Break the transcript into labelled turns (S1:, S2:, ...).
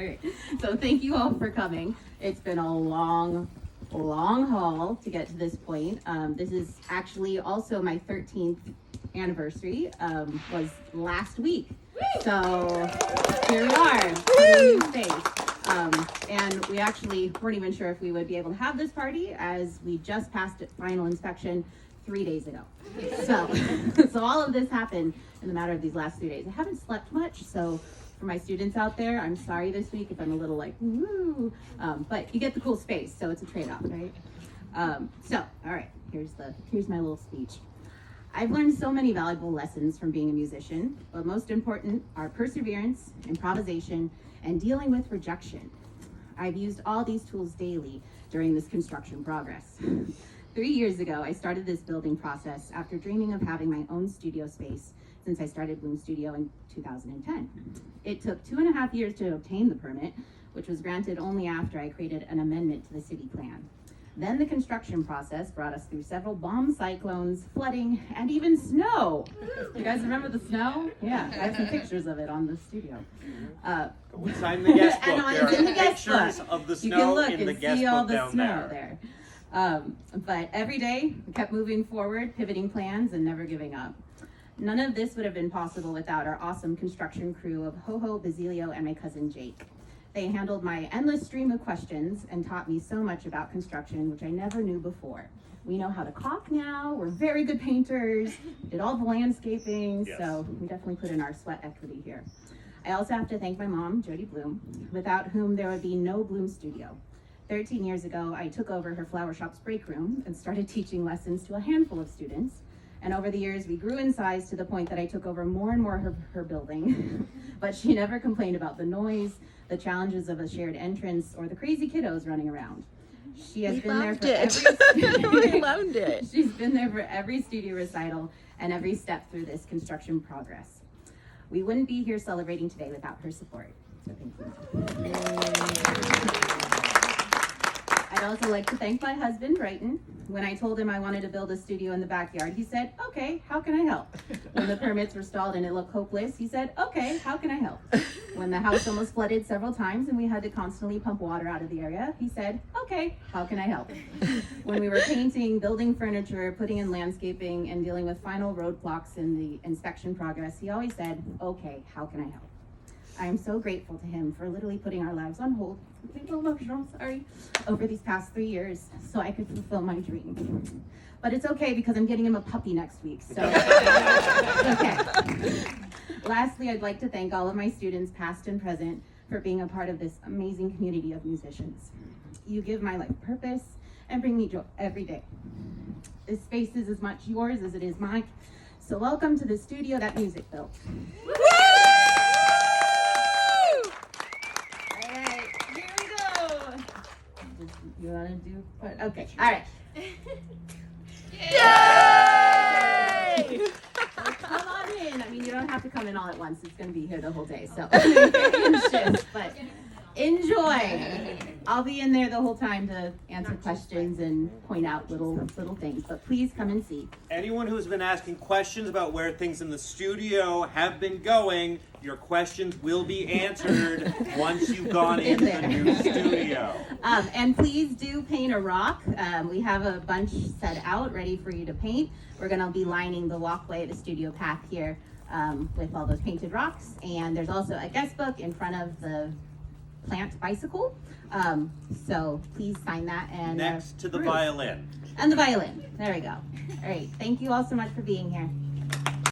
S1: All right. So thank you all for coming. It's been a long haul to get to this point. This is actually also my 13th anniversary. Was last week. So here we are. In new space. And we actually weren't even sure if we would be able to have this party, as we just passed final inspection 3 days ago. So all of this happened in the matter of these last 3 days. I haven't slept much, so for my students out there, I'm sorry this week if I'm a little like, woo, but you get the cool space, so it's a trade-off, right? All right, here's my little speech. I've learned so many valuable lessons from being a musician, but most important are perseverance, improvisation, and dealing with rejection. I've used all these tools daily during this construction progress. 3 years ago, I started this building process after dreaming of having my own studio space since I started Bloom Studio in 2010. It took 2.5 years to obtain the permit, which was granted only after I created an amendment to the city plan. Then the construction process brought us through several bomb cyclones, flooding, and even snow. You guys remember the snow? Yeah, I have some pictures of it on the studio.
S2: We signed the guest book.
S1: And
S2: There
S1: in the
S2: are
S1: guest
S2: pictures
S1: book.
S2: of the
S1: You can
S2: snow
S1: look
S2: in
S1: and
S2: the guest
S1: see all
S2: book
S1: the
S2: down
S1: snow
S2: there.
S1: But every day we kept moving forward, pivoting plans, and never giving up. None of this would have been possible without our awesome construction crew of Ho-Ho, Basilio, and my cousin Jake. They handled my endless stream of questions and taught me so much about construction, which I never knew before. We know how to caulk now, we're very good painters, did all the landscaping,
S2: Yes.
S1: So we definitely put in our sweat equity here. I also have to thank my mom, Jody Bloom, without whom there would be no Bloom Studio. 13 years ago, I took over her flower shop's break room and started teaching lessons to a handful of students. And over the years, we grew in size to the point that I took over more and more of her building. But she never complained about the noise, the challenges of a shared entrance, or the crazy kiddos running around. She has been there for
S3: We loved it.
S1: She's been there for every studio recital and every step through this construction progress. We wouldn't be here celebrating today without her support. So thank you. I'd also like to thank my husband, Brighton. When I told him I wanted to build a studio in the backyard, he said, okay, how can I help? When the permits were stalled and it looked hopeless, he said, okay, how can I help? When the house almost flooded several times and we had to constantly pump water out of the area, he said, okay, how can I help? When we were painting, building furniture, putting in landscaping, and dealing with final roadblocks in the inspection progress, he always said, okay, how can I help? I am so grateful to him for literally putting our lives on hold, a little emotional, sorry, over these past 3 years so I could fulfill my dream. But it's okay because I'm getting him a puppy next week, so okay. Lastly, I'd like to thank all of my students, past and present, for being a part of this amazing community of musicians. You give my life purpose and bring me joy every day. This space is as much yours as it is mine, so welcome to the studio that music built. You want to do? Okay. All right.
S3: Yay!
S1: Well, come on in. I mean, you don't have to come in all at once. It's going to be here the whole day. So, but enjoy. I'll be in there the whole time to answer questions and point out little things. But please come and see.
S2: Anyone who's been asking questions about where things in the studio have been going, your questions will be answered once you've gone into the new studio.
S1: And please do paint a rock. We have a bunch set out ready for you to paint. We're going to be lining the walkway, the studio path here with all those painted rocks. And there's also a guest book in front of the plant bicycle. So please sign that. And
S2: next to the violin.
S1: And the violin. There we go. All right. Thank you all so much for being here.